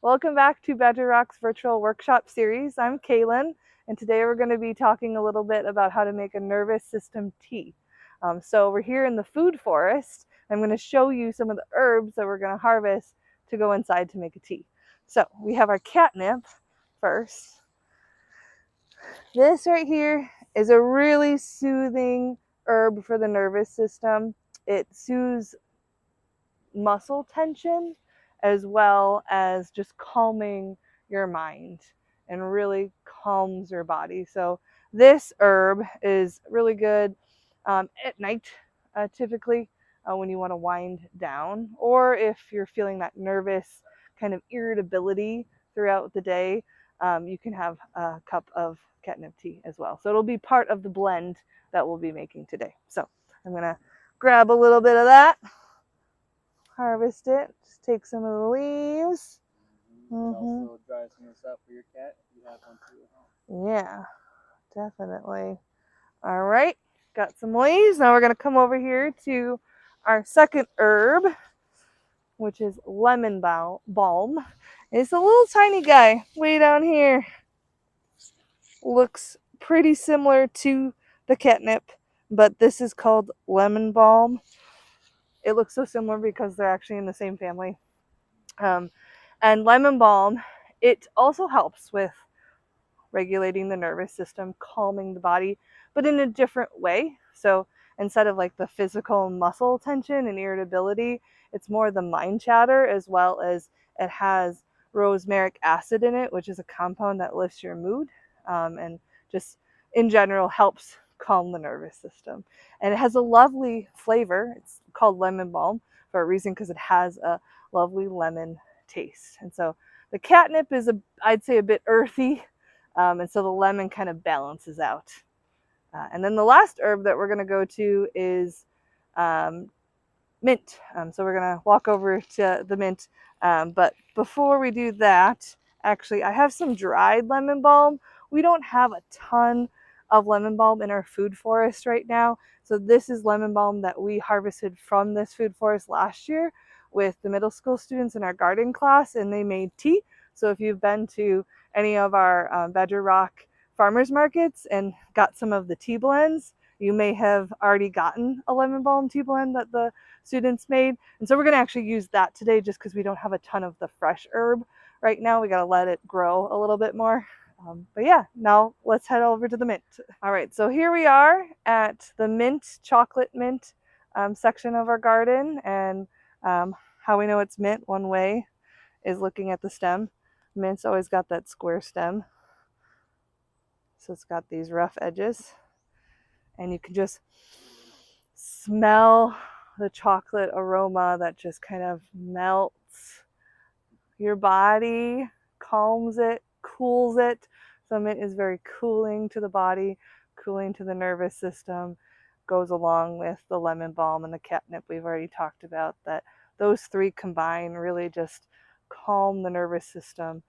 Welcome back to Badger Rock's virtual workshop series. I'm Kaylin, and today we're going to be talking a little bit about how to make a nervous system tea. So we're here in the food forest. I'm going to show you some of the herbs that we're going to harvest to go inside to make a tea. So we have our catnip first. This right here is a really soothing herb for the nervous system. It soothes muscle tension as well as just calming your mind and really calms your body. So this herb is really good at night, typically when you want to wind down, or if you're feeling that nervous kind of irritability throughout the day, you can have a cup of catnip tea as well. So it'll be part of the blend that we'll be making today. So I'm going to grab a little bit of that. Harvest it. Just take some of the leaves. Also dry some of this up for your cat if you have one too. Yeah, definitely. All right, got some leaves. Now we're going to come over here to our second herb, which is lemon balm. It's a little tiny guy way down here. Looks pretty similar to the catnip, but this is called lemon balm. It looks so similar because they're actually in the same family. And lemon balm, it also helps with regulating the nervous system, calming the body, but in a different way. So instead of like the physical muscle tension and irritability, it's more the mind chatter, as well as it has rosmarinic acid in it, which is a compound that lifts your mood and just in general helps calm the nervous system. And it has a lovely flavor. It's called lemon balm for a reason, because it has a lovely lemon taste. And so the catnip is, I'd say, a bit earthy, and so the lemon kind of balances out. And then the last herb that we're going to go to is mint. So we're going to walk over to the mint. But before we do that, actually, I have some dried lemon balm. We don't have a ton of lemon balm in our food forest right now. So this is lemon balm that we harvested from this food forest last year with the middle school students in our garden class, and they made tea. So if you've been to any of our Badger Rock farmers markets and got some of the tea blends, you may have already gotten a lemon balm tea blend that the students made. And so we're going to actually use that today just because we don't have a ton of the fresh herb right now. We got to let it grow a little bit more. But yeah, now let's head over to the mint. All right, so here we are at the mint, chocolate mint section of our garden. And how we know it's mint, one way is looking at the stem. Mint's always got that square stem. So it's got these rough edges. And you can just smell the chocolate aroma that just kind of melts your body, calms it, cools it. So mint is very cooling to the body, cooling to the nervous system, goes along with the lemon balm and the catnip we've already talked about. That those three combine really just calm the nervous system.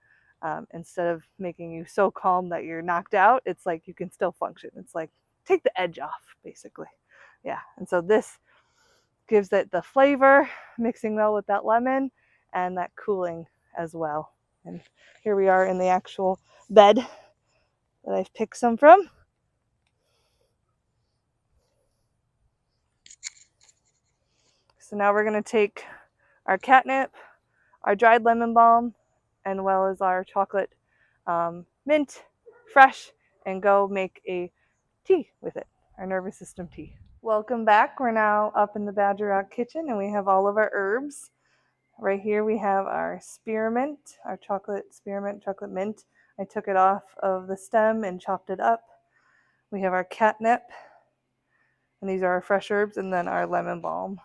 Instead of making you so calm that you're knocked out, it's like you can still function. It's like take the edge off, basically. Yeah, and so this gives it the flavor, mixing well with that lemon and that cooling as well. And here we are in the actual bed that I've picked some from. So now we're going to take our catnip, our dried lemon balm, and well as our chocolate mint, fresh, and go make a tea with it, our nervous system tea. Welcome back. We're now up in the Badger Rock kitchen, and we have all of our herbs. Right here we have our spearmint, our chocolate spearmint, chocolate mint. I took it off of the stem and chopped it up. We have our catnip, and these are our fresh herbs, and then our lemon balm.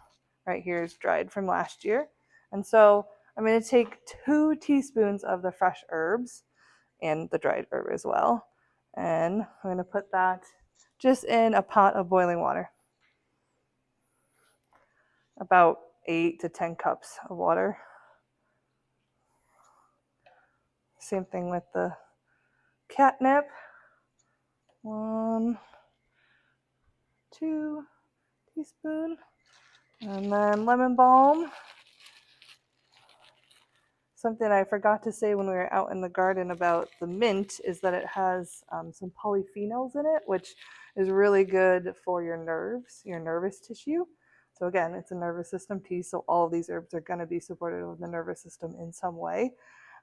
Right here is dried from last year. And so I'm going to take 2 teaspoons of the fresh herbs and the dried herb as well. And I'm going to put that just in a pot of boiling water. About 8 to 10 cups of water. Same thing with the catnip. 1, 2 teaspoons. And then lemon balm. something I forgot to say when we were out in the garden about the mint is that it has some polyphenols in it, which is really good for your nerves, your nervous tissue. So again, it's a nervous system tea, so all of these herbs are going to be supportive of the nervous system in some way.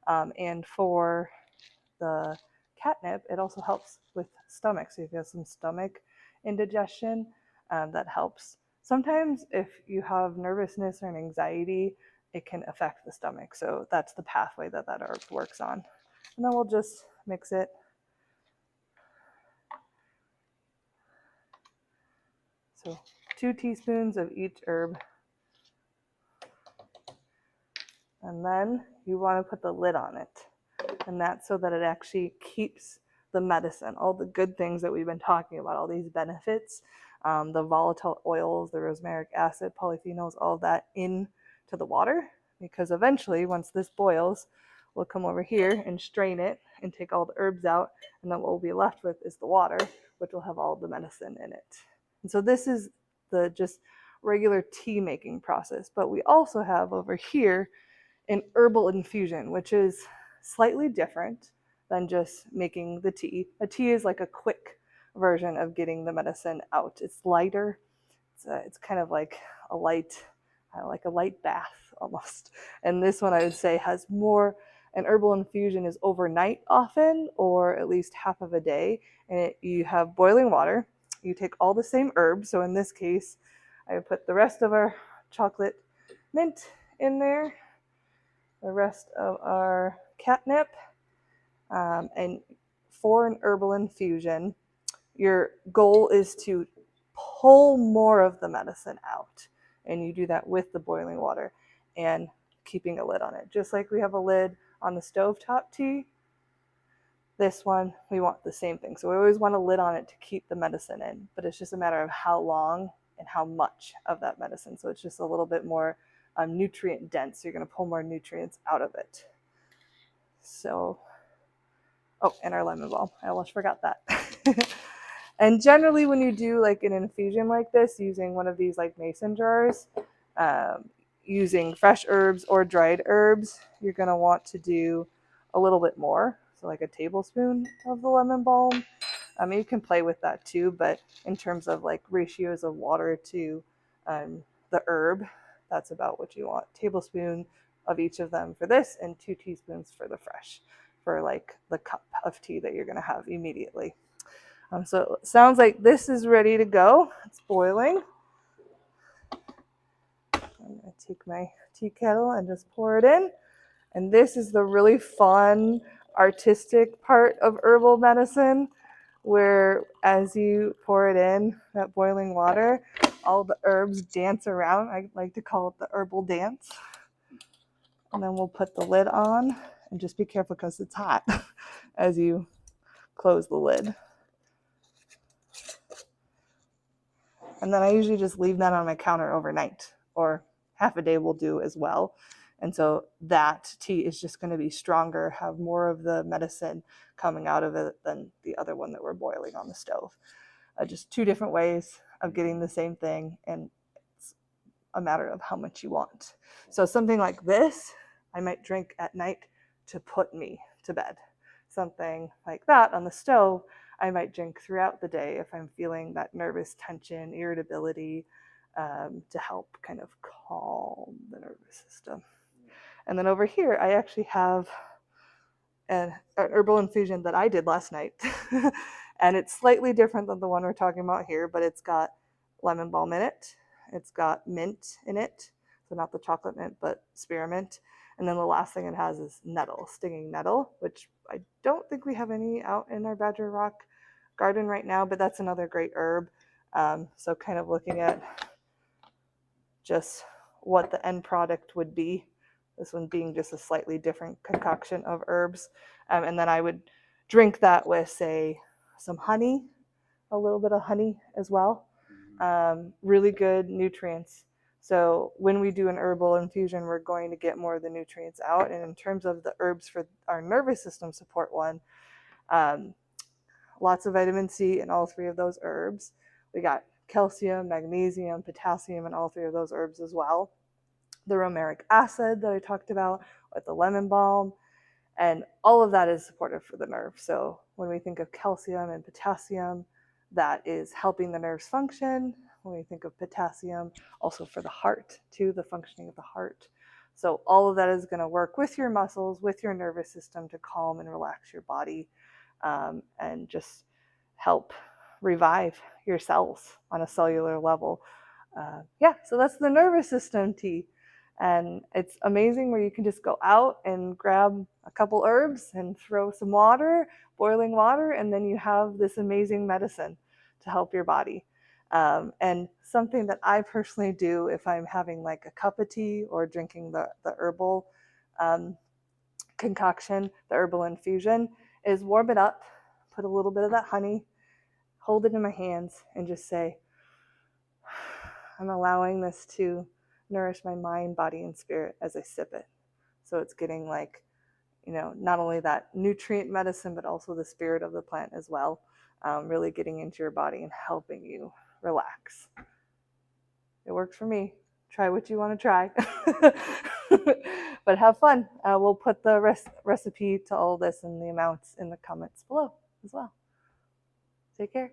And for the catnip, it also helps with stomach. So if you have some stomach indigestion, that helps. Sometimes if you have nervousness or an anxiety, it can affect the stomach. So that's the pathway that that herb works on. And then we'll just mix it. So 2 teaspoons of each herb. And then you want to put the lid on it. And that's so that it actually keeps the medicine, all the good things that we've been talking about, all these benefits, the volatile oils, the rosmarinic acid, polyphenols, all of that into the water. Because eventually, once this boils, we'll come over here and strain it and take all the herbs out. And then what we'll be left with is the water, which will have all the medicine in it. And so this is the just regular tea making process. But we also have over here an herbal infusion, which is slightly different than just making the tea. A tea is like a quick version of getting the medicine out. It's lighter. It's kind of like a light, like a light bath almost. And this one I would say has more. An herbal infusion is overnight often, or at least half of a day. And you have boiling water. You take all the same herbs. So in this case, I would put the rest of our chocolate mint in there, the rest of our catnip, and for an herbal infusion, your goal is to pull more of the medicine out. And you do that with the boiling water and keeping a lid on it. Just like we have a lid on the stovetop tea, this one, we want the same thing. So we always want a lid on it to keep the medicine in, but it's just a matter of how long and how much of that medicine. So it's just a little bit more nutrient dense. So you're going to pull more nutrients out of it. So, oh, and our lemon balm. I almost forgot that. And generally when you do like an infusion like this, using one of these like mason jars, using fresh herbs or dried herbs, you're going to want to do a little bit more. So like a tablespoon of the lemon balm. You can play with that too, but in terms of like ratios of water to the herb, that's about what you want. Tablespoon of each of them for this, and 2 teaspoons for the fresh, for like the cup of tea that you're going to have immediately. So it sounds like this is ready to go. It's boiling. I'm going to take my tea kettle and just pour it in. And this is the really fun, artistic part of herbal medicine, where as you pour it in, that boiling water, all the herbs dance around. I like to call it the herbal dance. And then we'll put the lid on, and just be careful because it's hot as you close the lid. And then I usually just leave that on my counter overnight, or half a day will do as well. And so that tea is just going to be stronger, have more of the medicine coming out of it than the other one that we're boiling on the stove. Just 2 different ways of getting the same thing, and it's a matter of how much you want. So something like this, I might drink at night to put me to bed. Something like that on the stove, I might drink throughout the day if I'm feeling that nervous tension, irritability, to help kind of calm the nervous system. And then over here, I actually have an herbal infusion that I did last night. And it's slightly different than the one we're talking about here, but it's got lemon balm in it. It's got mint in it. So not the chocolate mint, but spearmint. And then the last thing it has is nettle, stinging nettle, which I don't think we have any out in our Badger Rock garden right now, but that's another great herb. So kind of looking at just what the end product would be. This one being just a slightly different concoction of herbs. And then I would drink that with, say, some honey, a little bit of honey as well. Really good nutrients. So when we do an herbal infusion, we're going to get more of the nutrients out. And in terms of the herbs for our nervous system support one, lots of vitamin C in all 3 of those herbs. We got calcium, magnesium, potassium in all 3 of those herbs as well. The rosmarinic acid that I talked about, with the lemon balm. And all of that is supportive for the nerve. So when we think of calcium and potassium, that is helping the nerves function. When we think of potassium, also for the heart, too, the functioning of the heart. So all of that is going to work with your muscles, with your nervous system to calm and relax your body, and just help revive your cells on a cellular level. Yeah, so that's the nervous system tea. And it's amazing where you can just go out and grab a couple herbs and throw some water, boiling water, and then you have this amazing medicine to help your body. And something that I personally do if I'm having like a cup of tea or drinking the herbal um, concoction, the herbal infusion, is warm it up, put a little bit of that honey, hold it in my hands, and just say, I'm allowing this to nourish my mind, body, and spirit as I sip it. So it's getting like, not only that nutrient medicine, but also the spirit of the plant as well, really getting into your body and helping you relax. It works for me. Try what you want to try. But have fun. We'll put the recipe to all this and the amounts in the comments below as well. Take care.